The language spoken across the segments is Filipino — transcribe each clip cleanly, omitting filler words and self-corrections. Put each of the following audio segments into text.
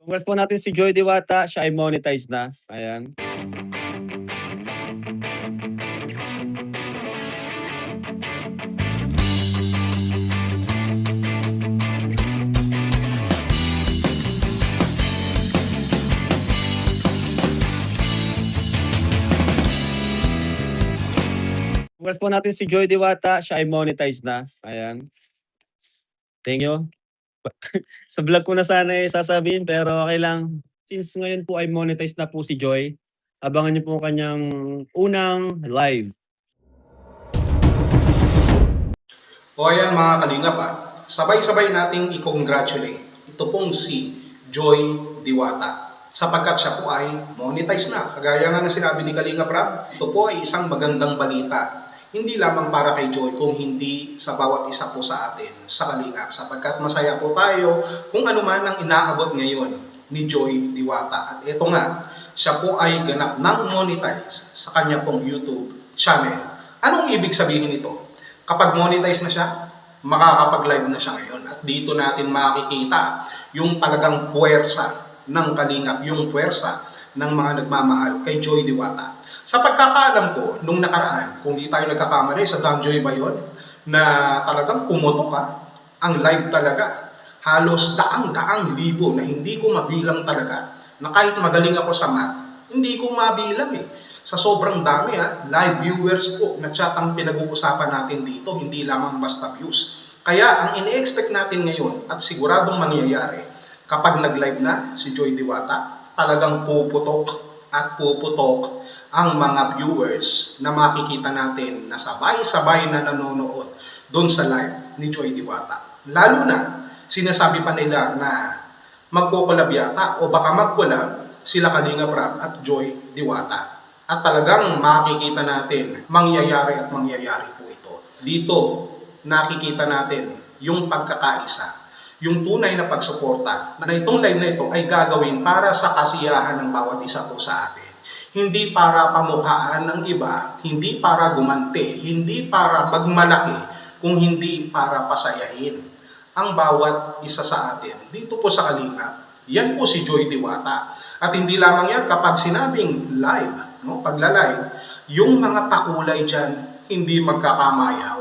Congrats po natin si Joy Diwata, siya ay monetize na. Ayan. Congrats po natin si Joy Diwata, siya ay monetize na. Ayan. Thank you. Sa vlog ko na sana sasabihin pero okay lang. Since ngayon po ay monetize na po si Joy, abangan niyo po kanyang unang live. O ayan mga kalingap sabay-sabay nating i-congratulate ito pong si Joy Diwata sapagkat siya po ay monetize na. Kagaya nga na sinabi ni Kalingap Rab, ito po ay isang magandang balita. Hindi lamang para kay Joy kung hindi sa bawat isa po sa atin sa Kalingap sapagkat masaya po tayo kung ano man ang inaabot ngayon ni Joy Diwata. At ito nga, siya po ay ganap ng monetize sa kanya pong YouTube channel. Anong ibig sabihin nito? Kapag monetize na siya, makakapag-live na siya ngayon. At dito natin makikita yung talagang puwersa ng Kalingap, yung puwersa ng mga nagmamahal kay Joy Diwata. Sa pagkakaalam ko, nung nakaraan, kung di tayo nagkakamali, sa Dan Joy ba yun, na talagang pumutok ang live talaga. Halos daang-daang libo na hindi ko mabilang talaga. Na kahit magaling ako sa math, hindi ko mabilang sa sobrang dami live viewers po na chat ang pinag-uusapan natin dito, hindi lamang basta views. Kaya ang ini-expect natin ngayon at siguradong mangyayari kapag nag-live na si Joy Diwata, talagang puputok at puputok ang mga viewers na makikita natin na sabay-sabay na nanonood doon sa live ni Joy Diwata. Lalo na, sinasabi pa nila na magko-collab yata o baka mag-collab sila Kalingap Rab at Joy Diwata. At talagang makikita natin, mangyayari at mangyayari po ito. Dito, nakikita natin yung pagkakaisa, yung tunay na pagsuporta na itong live na ito ay gagawin para sa kasiyahan ng bawat isa po sa atin. Hindi para pamukhaan ng iba, hindi para gumanti, hindi para magmalaki, kung hindi para pasayahin ang bawat isa sa atin. Dito po sa Kalingap, yan po si Joy Diwata. At hindi lamang yan kapag sinabing live, pagla-live, yung mga pakulay dyan, hindi magkakamayaw.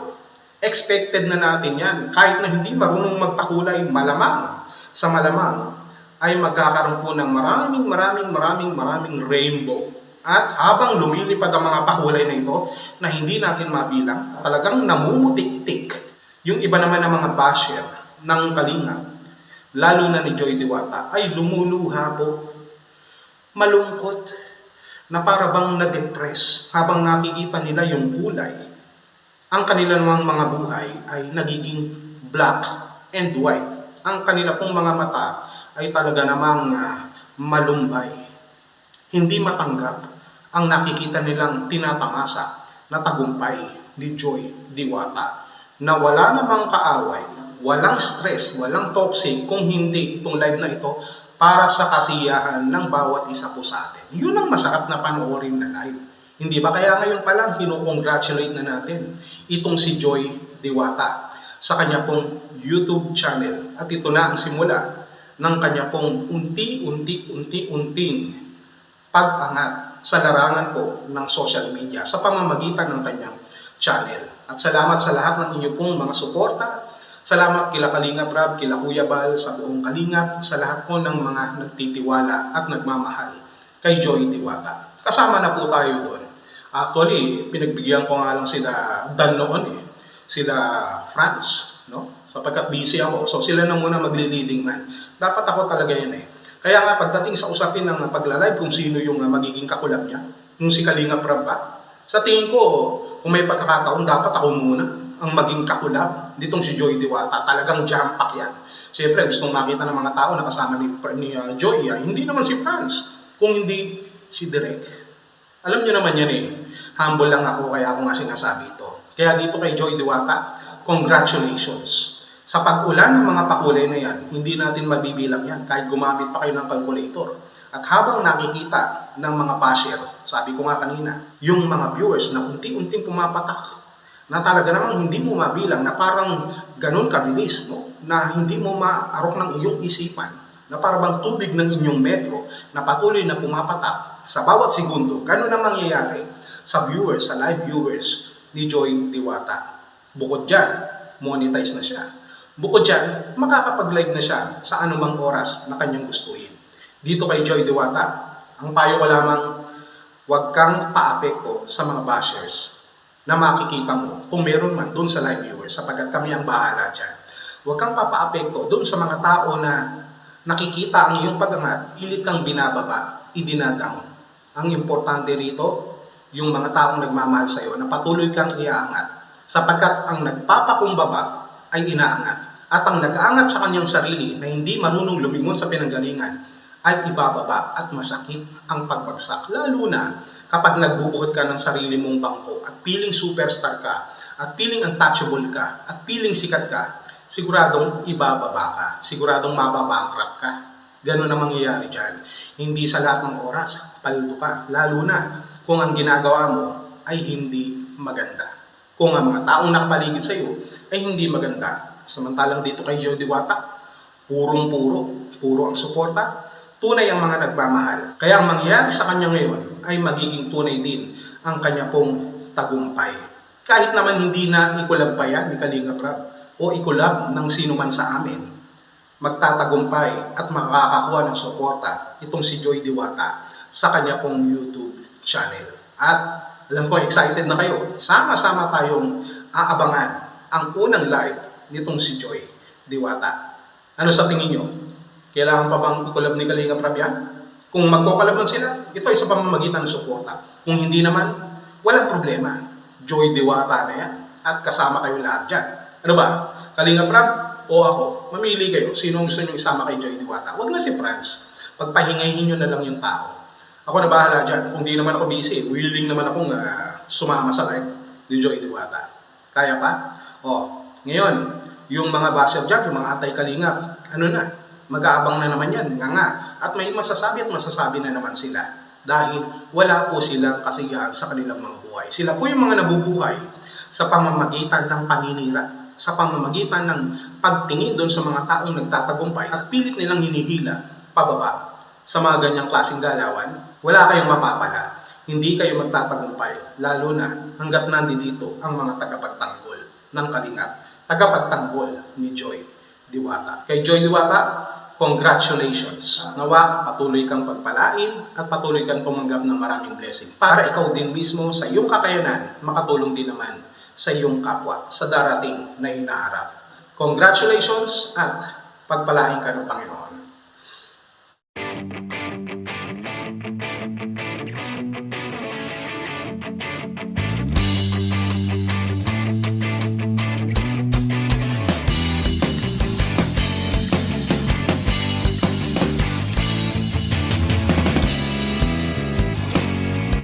Expected na natin yan. Kahit na hindi marunong magpakulay, malamang, sa malamang, ay magkakaroon po ng maraming rainbow. At habang lumilipad ang mga pakulay na ito, na hindi natin mabilang, talagang namumutik-tik yung iba naman ng mga basher ng Kalingap, lalo na ni Joy Diwata, ay lumuluha po. Malungkot na para bang na-depress habang nakikita nila yung kulay. Ang kanila namang mga buhay ay nagiging black and white. Ang kanila pong mga mata ay talaga namang malumbay. Hindi matanggap ang nakikita nilang tinatamasa na tagumpay ni Joy Diwata. Na wala namang kaaway, walang stress, walang toxic kung hindi itong live na ito para sa kasiyahan ng bawat isa po sa atin. Yun ang masarap na panoorin na live. Hindi ba kaya ngayon pa lang kinukongratulate na natin itong si Joy Diwata sa kanya pong YouTube channel. At ito na ang simula ng kanya pong unti-unting pag-angat sa larangan po ng social media sa pamamagitan ng kanyang channel. At salamat sa lahat ng inyo pong mga suporta. Salamat kila Kalingap Rab, kila Kuya Bal, sa buong Kalingap, sa lahat po ng mga nagtitiwala at nagmamahal kay Joy Diwata. Kasama na po tayo doon. Actually, pinagbigyan ko nga lang sila Dan noon sila Franz, sapagkat busy ako. So sila na muna magli-leading man. Dapat ako talaga yan Kaya nga pagdating sa usapin ng pagla-live kung sino yung magiging kakulab niya, yung si Kalingap Rab ba, sa tingin ko, kung may pagkakataon, dapat ako muna ang maging kakulab nitong si Joy Diwata. Talagang jam-pack yan. Siyempre, gustong makita ng mga tao na kasama ni Joy. Hindi naman si Franz, kung hindi si Direk. Alam niyo naman yan Humble lang ako, kaya ako nga sinasabi ito. Kaya dito kay Joy Diwata, congratulations. Sa pag-ulan ng mga pakulay na yan, hindi natin mabibilang yan kahit gumamit pa kayo ng calculator. At habang nakikita ng mga basher, sabi ko nga kanina, yung mga viewers na unti-unting pumapatak, na talaga namang hindi mo mabilang, na parang ganun kabilis, na hindi mo maarok ng iyong isipan na parang tubig ng inyong metro na patuloy na pumapatak sa bawat segundo. Ganun ang mangyayari sa viewers, sa live viewers ni Joy Diwata. Bukod dyan, monetize na siya. Bukod dyan, makakapag-live na siya sa anumang oras na kanyang gustuhin. Dito kay Joy Diwata, ang payo ko lamang, huwag kang paapekto sa mga bashers na makikita mo kung meron man doon sa live viewers sapagkat kami ang bahala dyan. Huwag kang papaapekto doon sa mga tao na nakikita ang iyong pag-angat, pilit kang binababa, idinadown. Ang importante rito, yung mga taong nagmamahal sa iyo na patuloy kang iaangat sapagkat ang nagpapakumbaba ay inaangat at ang nag-aangat sa kanyang sarili na hindi marunong lumingon sa pinanggalingan ay ibababa at masakit ang pagbagsak. Lalo na kapag nagbubuhat ka ng sarili mong bangko at piling superstar ka at piling untouchable ka at piling sikat ka, siguradong ibababa ka, siguradong mababankrupt ka. Ganun ang mangyayari dyan. Hindi sa lahat ng oras, paldo ka. Lalo na kung ang ginagawa mo ay hindi maganda. Kung ang mga taong nakapaligid sa iyo ay hindi maganda. Samantalang dito kay Joy Diwata, puro ang suporta, tunay ang mga nagmamahal. Kaya ang mangyayari sa kanya ngayon ay magiging tunay din ang kanya pong tagumpay. Kahit naman hindi na ikulab pa yan ni Kalinga Prab o ikulab ng sino man sa amin, magtatagumpay at makakakuha ng suporta itong si Joy Diwata sa kanya pong YouTube channel. At alam ko excited na kayo. Sama-sama tayong aabangan ang unang live nitong si Joy Diwata. Ano sa tingin nyo? Kailangan pa bang ikulab ni Kalinga Prab yan? Kung magkukulab man sila, ito ay sa pamamagitan ng suporta. Kung hindi naman, walang problema. Joy Diwata na yan. At kasama kayo lahat dyan. Ano ba? Kalinga Prab o ako? Mamili kayo. Sino gusto nyo isama kay Joy Diwata? Huwag na si Franz. Pagpahingayin nyo na lang yung tao. Ako na bahala dyan. Kung di naman ako busy, willing naman akong sumama sa live ni Joy Diwata. Kaya pa? Ngayon, yung mga basher dyan, yung mga anti-Kalinga, ano na? Mag-aabang na naman yan, nga. At may masasabi na naman sila. Dahil wala po silang kasiyahan sa kanilang mga buhay. Sila po yung mga nabubuhay sa pamamagitan ng paninira, sa pamamagitan ng pagtingin doon sa mga taong nagtatagumpay at pilit nilang hinihila pababa. Sa mga ganyang klaseng galawan, wala kayong mapapala. Hindi kayo magtatagumpay, lalo na hanggat nandito ang mga tagapagtanggol ng Kalingap, tagapagtanggol ni Joy Diwata. Kay Joy Diwata, congratulations. Nawa, patuloy kang pagpalain at patuloy kang tumanggap ng maraming blessing para ikaw din mismo sa iyong kakayanan makatulong din naman sa iyong kapwa sa darating na hinaharap. Congratulations at pagpalain ka ng Panginoon.